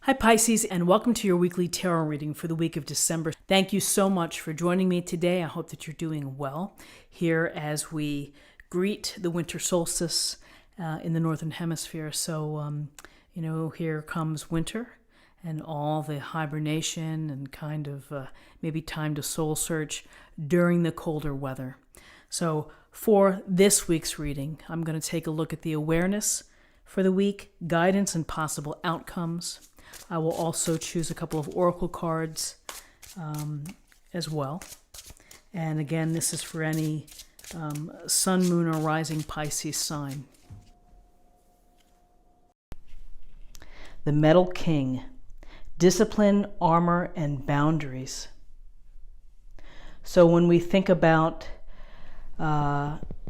Hi Pisces, and welcome to your weekly tarot reading for the week of December. Thank you so much for joining me today. I hope that you're doing well here as we greet the winter solstice in the Northern Hemisphere. So, here comes winter and all the hibernation and kind of maybe time to soul search during the colder weather. So for this week's reading, I'm going to take a look at the awareness for the week, guidance and possible outcomes. I will also choose a couple of oracle cards as well. And again, this is for any sun, moon, or rising Pisces sign. The Metal King, discipline, armor, and boundaries. So when we think about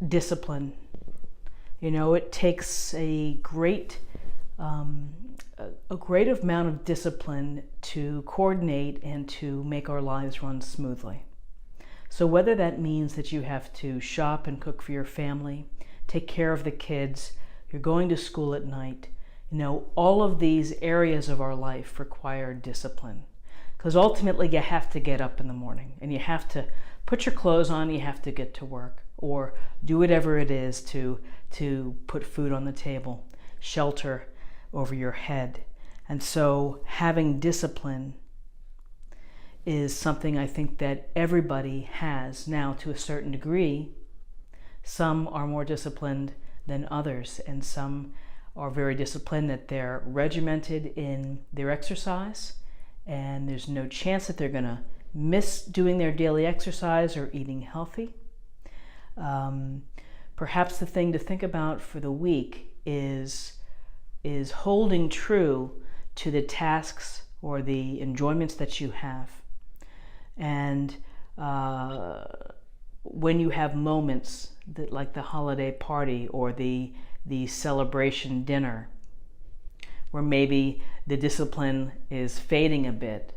discipline, it takes a great amount of discipline to coordinate and to make our lives run smoothly. So whether that means that you have to shop and cook for your family, take care of the kids, you're going to school at night, all of these areas of our life require discipline. Because ultimately you have to get up in the morning and you have to put your clothes on, you have to get to work or do whatever it is to put food on the table, shelter over your head. And so having discipline is something I think that everybody has now to a certain degree. Some are more disciplined than others, and some are very disciplined that they're regimented in their exercise, and there's no chance that they're going to miss doing their daily exercise or eating healthy. Perhaps the thing to think about for the week is holding true to the tasks or the enjoyments that you have. And when you have moments that, like the holiday party or the celebration dinner, where maybe the discipline is fading a bit,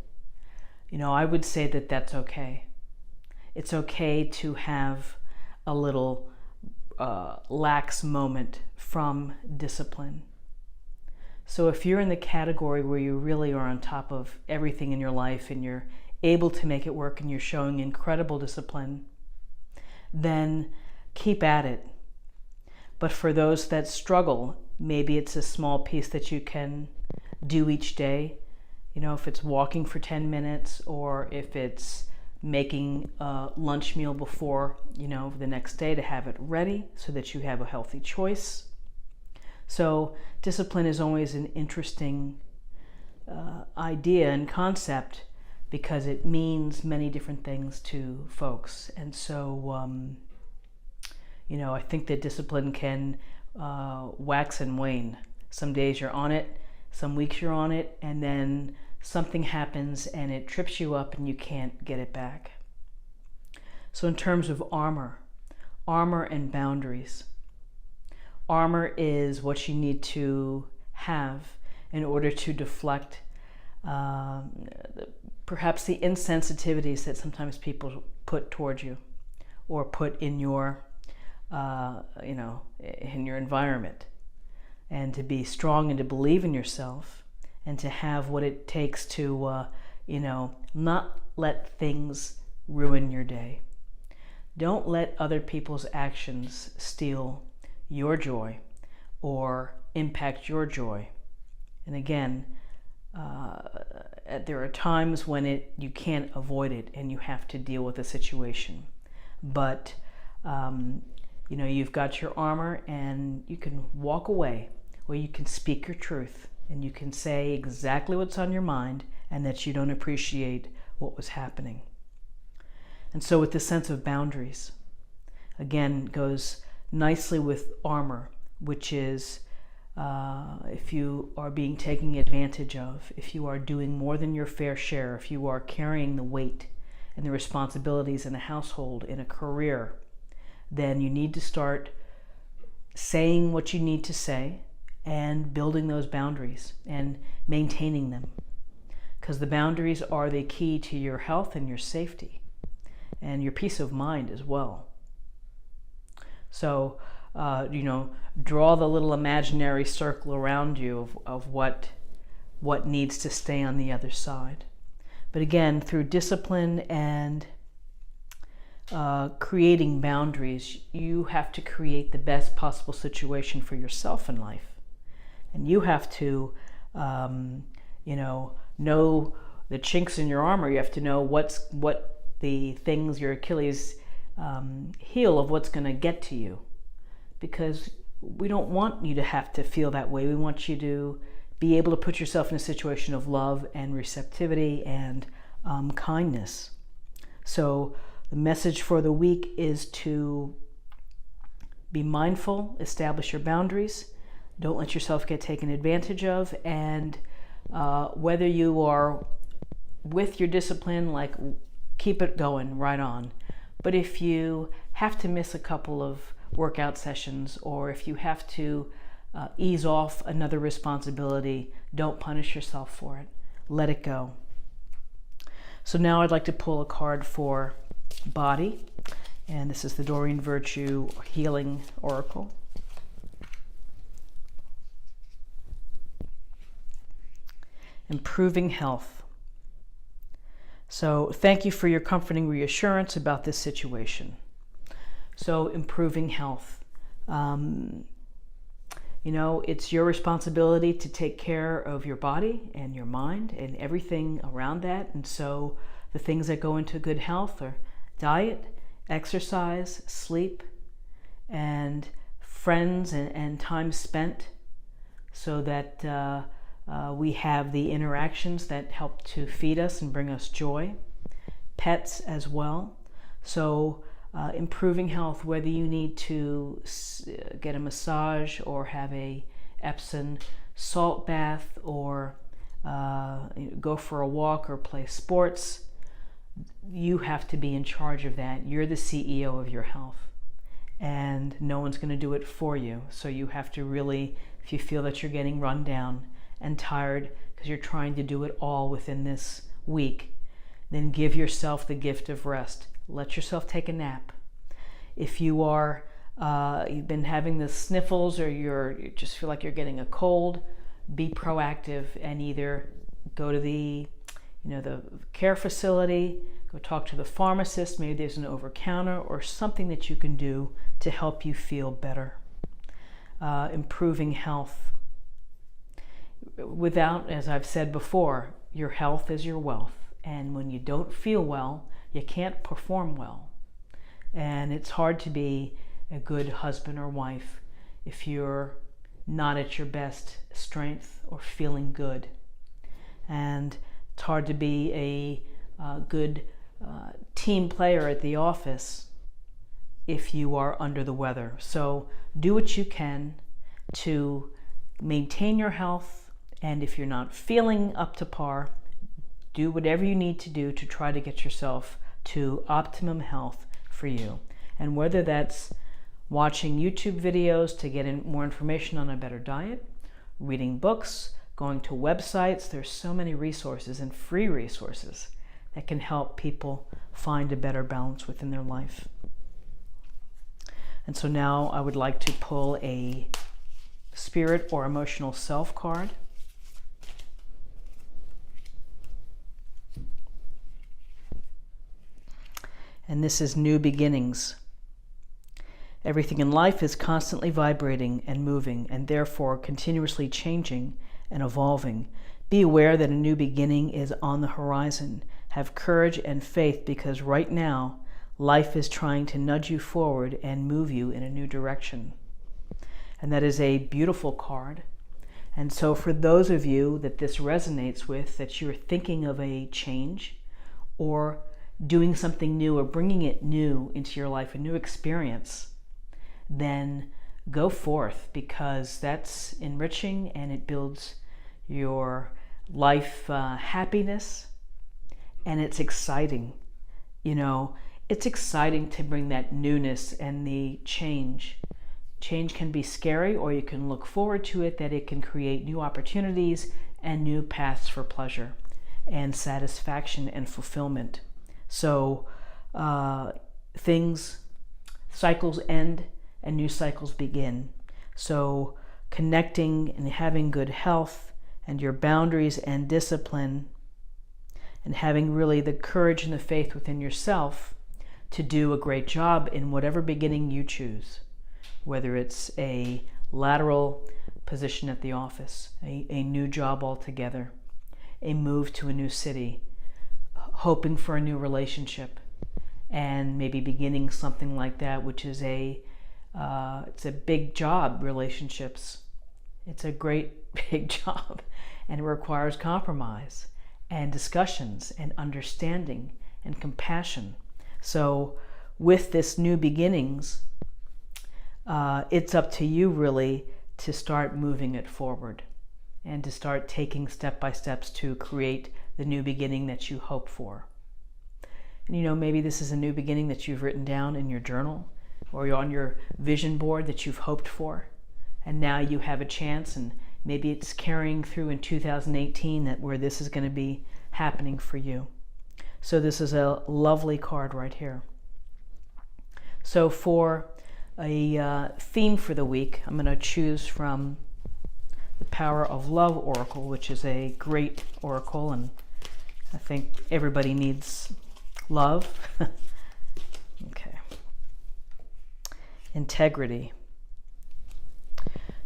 I would say that that's okay. It's okay to have a little lax moment from discipline. So if you're in the category where you really are on top of everything in your life and you're able to make it work and you're showing incredible discipline, then keep at it. But for those that struggle, maybe it's a small piece that you can do each day. If it's walking for 10 minutes or if it's making a lunch meal before, the next day to have it ready so that you have a healthy choice. So discipline is always an interesting idea and concept because it means many different things to folks. And so, I think that discipline can wax and wane. Some days you're on it, some weeks you're on it, and then something happens and it trips you up and you can't get it back. So in terms of armor and boundaries, armor is what you need to have in order to deflect perhaps the insensitivities that sometimes people put towards you or put in your, in your environment. And to be strong and to believe in yourself and to have what it takes to, not let things ruin your day. Don't let other people's actions steal your joy or impact your joy. And again, there are times when you can't avoid it and you have to deal with the situation. But, you've got your armor and you can walk away or you can speak your truth and you can say exactly what's on your mind and that you don't appreciate what was happening. And so with the sense of boundaries, again, goes nicely with armor, which is if you are being taken advantage of, if you are doing more than your fair share, if you are carrying the weight and the responsibilities in a household, in a career, then you need to start saying what you need to say and building those boundaries and maintaining them. Because the boundaries are the key to your health and your safety and your peace of mind as well. So, draw the little imaginary circle around you of what what needs to stay on the other side. But again, through discipline and creating boundaries, you have to create the best possible situation for yourself in life. And you have to, know the chinks in your armor. You have to know what the things, your Achilles heel of what's going to get to you. Because we don't want you to have to feel that way. We want you to be able to put yourself in a situation of love and receptivity and kindness. So the message for the week is to be mindful, establish your boundaries, don't let yourself get taken advantage of, and whether you are with your discipline, like keep it going right on. But if you have to miss a couple of workout sessions, or if you have to ease off another responsibility, don't punish yourself for it. Let it go. So now I'd like to pull a card for body, and this is the Doreen Virtue Healing Oracle. Improving health. So thank you for your comforting reassurance about this situation. So improving health. It's your responsibility to take care of your body and your mind and everything around that. And so the things that go into good health are diet, exercise, sleep, and friends and time spent, so that we have the interactions that help to feed us and bring us joy. Pets as well. So improving health, whether you need to get a massage or have a Epsom salt bath, or go for a walk or play sports, you have to be in charge of that. You're the CEO of your health, and no one's going to do it for you. So you have to really, if you feel that you're getting run down and tired because you're trying to do it all within this week, then give yourself the gift of rest. Let yourself take a nap. If you are, you've been having the sniffles, or you just feel like you're getting a cold, be proactive and either go to the care facility, go talk to the pharmacist. Maybe there's an over-counter or something that you can do to help you feel better. Improving health. Without, as I've said before, your health is your wealth. And when you don't feel well, you can't perform well. And it's hard to be a good husband or wife if you're not at your best strength or feeling good. And it's hard to be a good team player at the office if you are under the weather. So do what you can to maintain your health, and if you're not feeling up to par, do whatever you need to do to try to get yourself to optimum health for you. And whether that's watching YouTube videos to get more information on a better diet, reading books, going to websites, there's so many resources and free resources that can help people find a better balance within their life. And so now I would like to pull a spirit or emotional self card. And this is new beginnings. Everything in life is constantly vibrating and moving, and therefore continuously changing and evolving. Be aware that a new beginning is on the horizon. Have courage and faith, because right now, life is trying to nudge you forward and move you in a new direction. And that is a beautiful card. And so for those of you that this resonates with, that you're thinking of a change or doing something new or bringing it new into your life, a new experience, then go forth, because that's enriching and it builds your life happiness, and it's exciting. It's exciting to bring that newness and the change. Change can be scary, or you can look forward to it, that it can create new opportunities and new paths for pleasure and satisfaction and fulfillment. So cycles end and new cycles begin. So connecting and having good health and your boundaries and discipline, and having really the courage and the faith within yourself to do a great job in whatever beginning you choose, whether it's a lateral position at the office, a new job altogether, a move to a new city, hoping for a new relationship, and maybe beginning something like that, which is it's a big job. Relationships, it's a great big job, and it requires compromise and discussions and understanding and compassion. So with this new beginnings, it's up to you really to start moving it forward and to start taking step-by steps to create the new beginning that you hope for. And maybe this is a new beginning that you've written down in your journal or you're on your vision board that you've hoped for, and now you have a chance, and maybe it's carrying through in 2018 where this is going to be happening for you. So this is a lovely card right here. So for a theme for the week, I'm going to choose from the Power of Love Oracle, which is a great oracle, and I think everybody needs love. Okay. Integrity.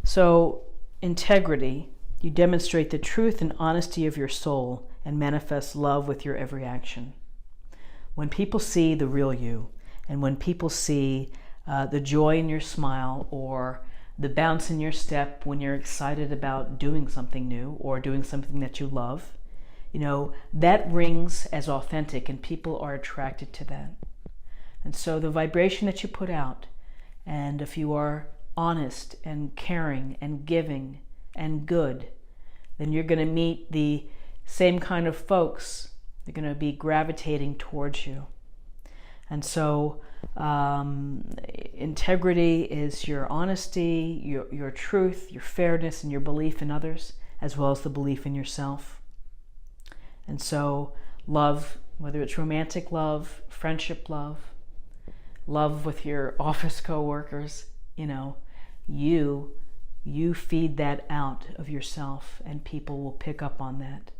So integrity, you demonstrate the truth and honesty of your soul and manifest love with your every action. When people see the real you, and when people see the joy in your smile or the bounce in your step when you're excited about doing something new or doing something that you love, that rings as authentic, and people are attracted to that. And so the vibration that you put out, and if you are honest and caring and giving and good, then you're going to meet the same kind of folks. They're going to be gravitating towards you. And so integrity is your honesty, your truth, your fairness, and your belief in others, as well as the belief in yourself. And so love, whether it's romantic love, friendship love, love with your office coworkers, you feed that out of yourself, and people will pick up on that.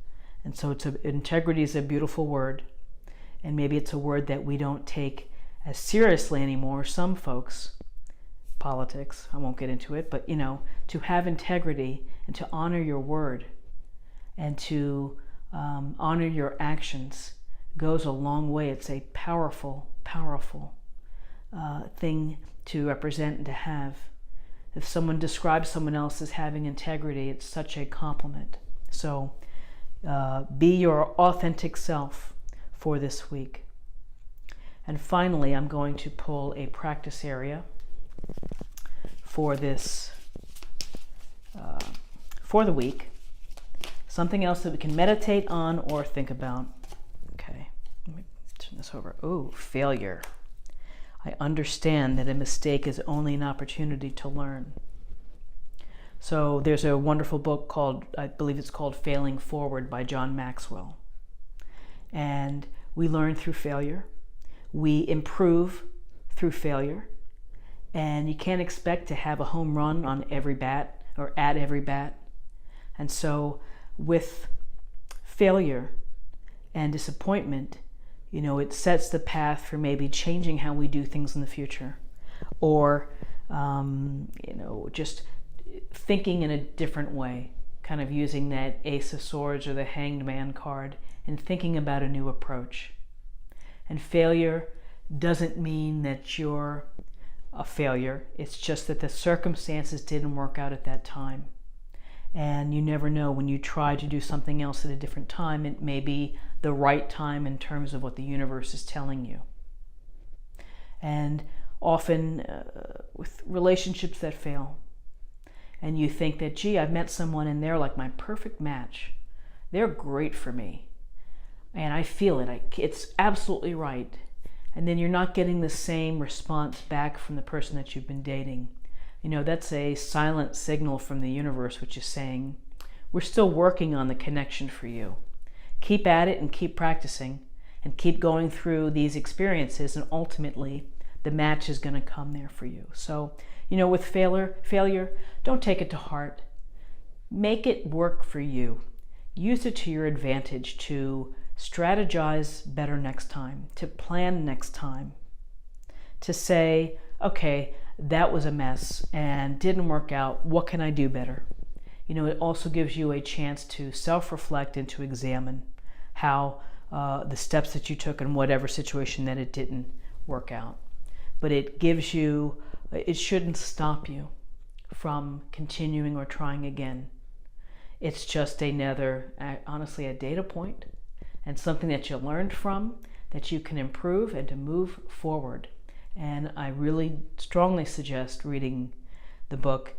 And so integrity is a beautiful word, and maybe it's a word that we don't take as seriously anymore. Some folks, politics, I won't get into it, but to have integrity and to honor your word and to honor your actions goes a long way. It's a powerful, powerful thing to represent and to have. If someone describes someone else as having integrity, it's such a compliment. So be your authentic self for this week. And finally, I'm going to pull a practice area for this, for the week. Something else that we can meditate on or think about. Okay, let me turn this over. Oh, failure. I understand that a mistake is only an opportunity to learn. So there's a wonderful book called, I believe it's called Failing Forward by John Maxwell. And we learn through failure. We improve through failure. And you can't expect to have a home run on every bat or at every bat. And so with failure and disappointment, it sets the path for maybe changing how we do things in the future, or just thinking in a different way, kind of using that Ace of Swords or the Hanged Man card and thinking about a new approach. And failure doesn't mean that you're a failure. It's just that the circumstances didn't work out at that time. And you never know, when you try to do something else at a different time, it may be the right time in terms of what the universe is telling you. And often with relationships that fail, and you think that, gee, I've met someone and they're like my perfect match. They're great for me. And I feel it. It's absolutely right. And then you're not getting the same response back from the person that you've been dating. That's a silent signal from the universe, which is saying, we're still working on the connection for you. Keep at it and keep practicing and keep going through these experiences, and ultimately the match is going to come there for you. So, with failure, don't take it to heart. make it work for you. Use it to your advantage to strategize better next time, to plan next time, to say, okay, that was a mess and didn't work out. What can I do better? It also gives you a chance to self-reflect and to examine how the steps that you took in whatever situation that it didn't work out. But it shouldn't stop you from continuing or trying again. It's just honestly, a data point and something that you learned from, that you can improve and to move forward. And I really strongly suggest reading the book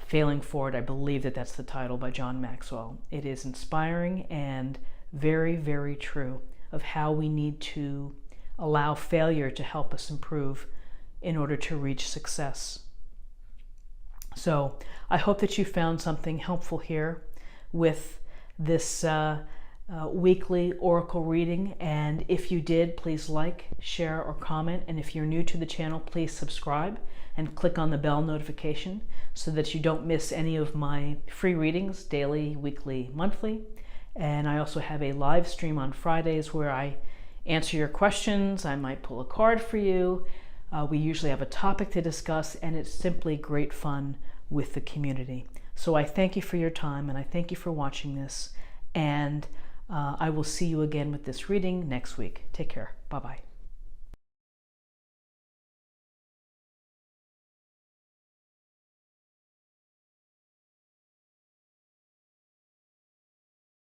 Failing Forward. I believe that's the title, by John Maxwell. It is inspiring and very, very true of how we need to allow failure to help us improve in order to reach success. So I hope that you found something helpful here with this weekly oracle reading. And if you did, please like, share, or comment. And if you're new to the channel, please subscribe and click on the bell notification so that you don't miss any of my free readings, daily, weekly, monthly. And I also have a live stream on Fridays where I answer your questions. I might pull a card for you. We usually have a topic to discuss, and it's simply great fun with the community. So I thank you for your time, and I thank you for watching this. And I will see you again with this reading next week. Take care. Bye-bye.